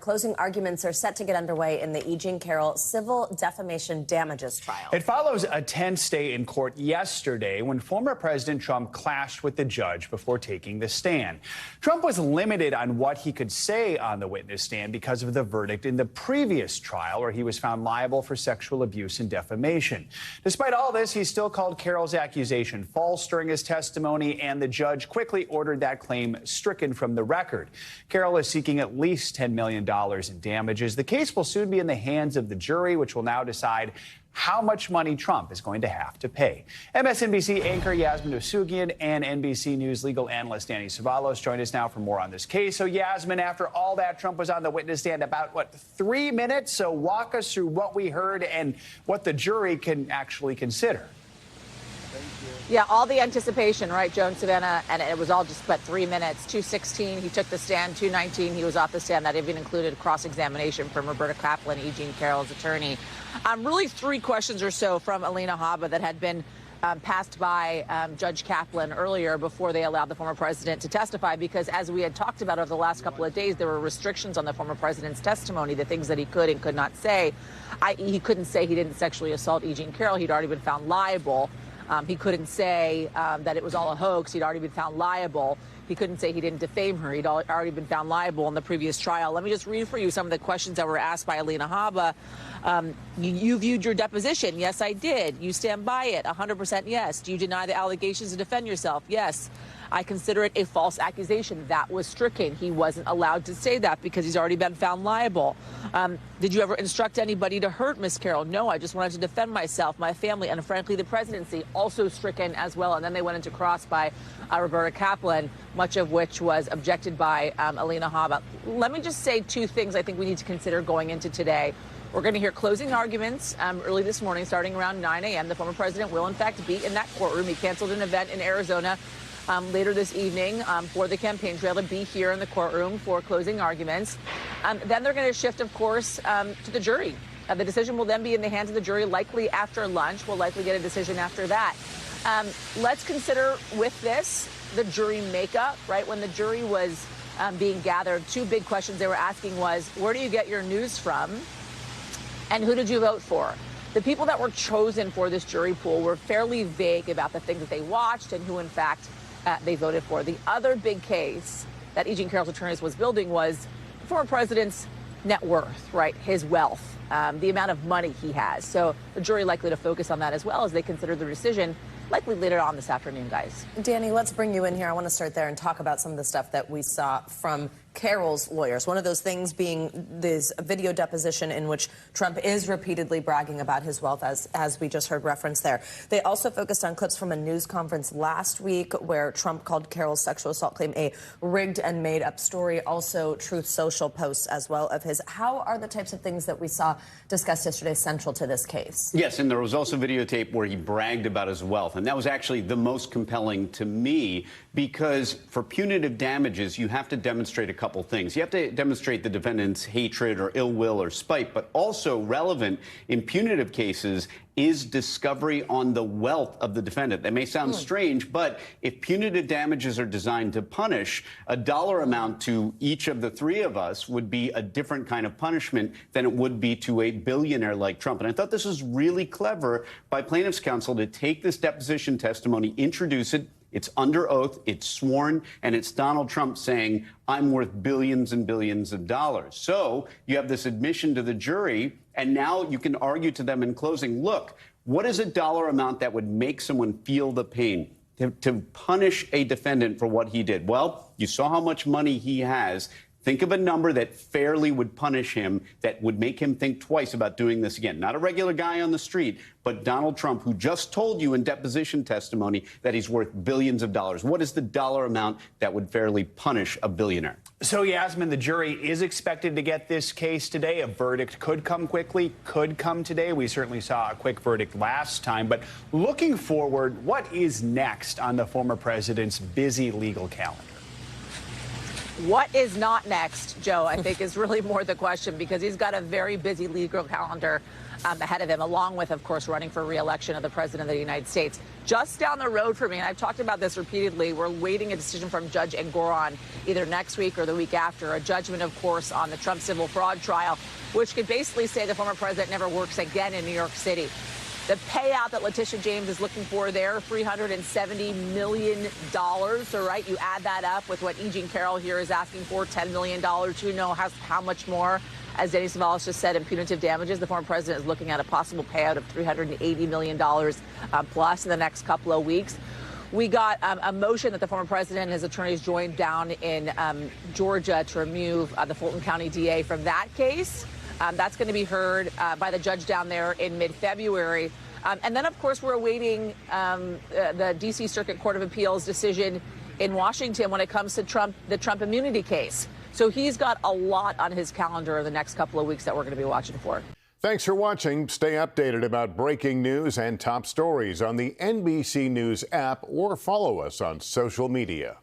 Closing arguments are set to get underway in the E. Jean Carroll civil defamation damages trial. It follows a tense day in court yesterday when former President Trump clashed with the judge before taking the stand. Trump was limited on what he could say on the witness stand because of the verdict in the previous trial where he was found liable for sexual abuse and defamation. Despite all this, he still called Carroll's accusation false during his testimony, and the judge quickly ordered that claim stricken from the record. Carroll is seeking at least $10 million in damages. The case will soon be in the hands of the jury, which will now decide how much money Trump is going to have to pay. MSNBC anchor Yasmin Vossoughian and NBC News legal analyst Cevallos join us now for more on this case. So, Yasmin, after all that, Trump was on the witness stand about, 3 minutes? So walk us through what we heard and what the jury can actually consider. Yeah, all the anticipation, right, Joan, Savannah, and it was all just but 3 minutes. 2:16, he took the stand. 2:19, he was off the stand. That even included cross-examination from Roberta Kaplan, E. Jean Carroll's attorney. Really 3 questions or so from Alina Habba that had been passed by Judge Kaplan earlier before they allowed the former president to testify, because as we had talked about over the last couple of days, there were restrictions on the former president's testimony, the things that he could and could not say. He couldn't say he didn't sexually assault E. Jean Carroll. He'd already been found liable. He couldn't say that it was all a hoax. He'd already been found liable. He couldn't say he didn't defame her. He'd already been found liable in the previous trial. Let me just read for you some of the questions that were asked by Alina Habba. You viewed your deposition. Yes, I did. You stand by it. 100% yes. Do you deny the allegations to defend yourself? Yes. I consider it a false accusation. That was stricken. He wasn't allowed to say that because he's already been found liable. Did you ever instruct anybody to hurt Miss Carroll? No, I just wanted to defend myself, my family, and frankly, the presidency. Also stricken as well. And then they went into cross by Roberta Kaplan, much of which was objected by Alina Habba. Let me just say 2 things I think we need to consider going into today. We're going to hear closing arguments early this morning, starting around 9 a.m. The former president will, in fact, be in that courtroom. He canceled an event in Arizona later this evening for the campaign trail to be here in the courtroom for closing arguments. Then they're going to shift, of course, to the jury. The decision will then be in the hands of the jury, likely after lunch. We'll likely get a decision after that. Let's consider with this the jury makeup, right? When the jury was being gathered, 2 big questions they were asking was, where do you get your news from? And who did you vote for? The people that were chosen for this jury pool were fairly vague about the things that they watched and who, in fact, they voted for. The other big case that E. Jean Carroll's attorneys was building was the former president's net worth, right? His wealth, the amount of money he has. So the jury likely to focus on that as well as they consider the decision likely later on this afternoon, guys. Danny, let's bring you in here. I want to start there and talk about some of the stuff that we saw from Carroll's lawyers. One of those things being this video deposition in which Trump is repeatedly bragging about his wealth, as we just heard reference there. They also focused on clips from a news conference last week where Trump called Carroll's sexual assault claim a rigged and made-up story. Also, Truth Social posts as well of his. How are the types of things that we saw discussed yesterday central to this case? Yes, and there was also videotape where he bragged about his wealth, and that was actually the most compelling to me because for punitive damages, you have to demonstrate a couple things. You have to demonstrate the defendant's hatred or ill will or spite, but also relevant in punitive cases is discovery on the wealth of the defendant. That may sound strange, but if punitive damages are designed to punish, a dollar amount to each of the 3 of us would be a different kind of punishment than it would be to a billionaire like Trump. And I thought this was really clever by plaintiff's counsel to take this deposition testimony, introduce it. It's under oath, it's sworn, and it's Donald Trump saying, I'm worth billions and billions of dollars. So you have this admission to the jury, and now you can argue to them in closing, look, what is a dollar amount that would make someone feel the pain to punish a defendant for what he did? Well, you saw how much money he has. Think of a number that fairly would punish him, that would make him think twice about doing this again. Not a regular guy on the street, but Donald Trump, who just told you in deposition testimony that he's worth billions of dollars. What is the dollar amount that would fairly punish a billionaire? So, Yasmin, the jury is expected to get this case today. A verdict could come quickly, could come today. We certainly saw a quick verdict last time. But looking forward, what is next on the former president's busy legal calendar? What is not next, Joe, I think is really more the question, because he's got a very busy legal calendar ahead of him, along with, of course, running for re-election of the president of the United States. Just down the road for me, and I've talked about this repeatedly, we're waiting a decision from Judge Engoron either next week or the week after, a judgment, of course, on the Trump civil fraud trial, which could basically say the former president never works again in New York City. The payout that Letitia James is looking for there, $370 million. So, right, you add that up with what Carroll here is asking for, $10 million. Who knows how much more? As Denny Cevallos just said, in punitive damages, the former president is looking at a possible payout of $380 million plus in the next couple of weeks. We got a motion that the former president and his attorneys joined down in Georgia to remove the Fulton County DA from that case. That's going to be heard by the judge down there in mid-February. And then, of course, we're awaiting the D.C. Circuit Court of Appeals decision in Washington when it comes to the Trump immunity case. So he's got a lot on his calendar in the next couple of weeks that we're going to be watching for. Thanks for watching. Stay updated about breaking news and top stories on the NBC News app or follow us on social media.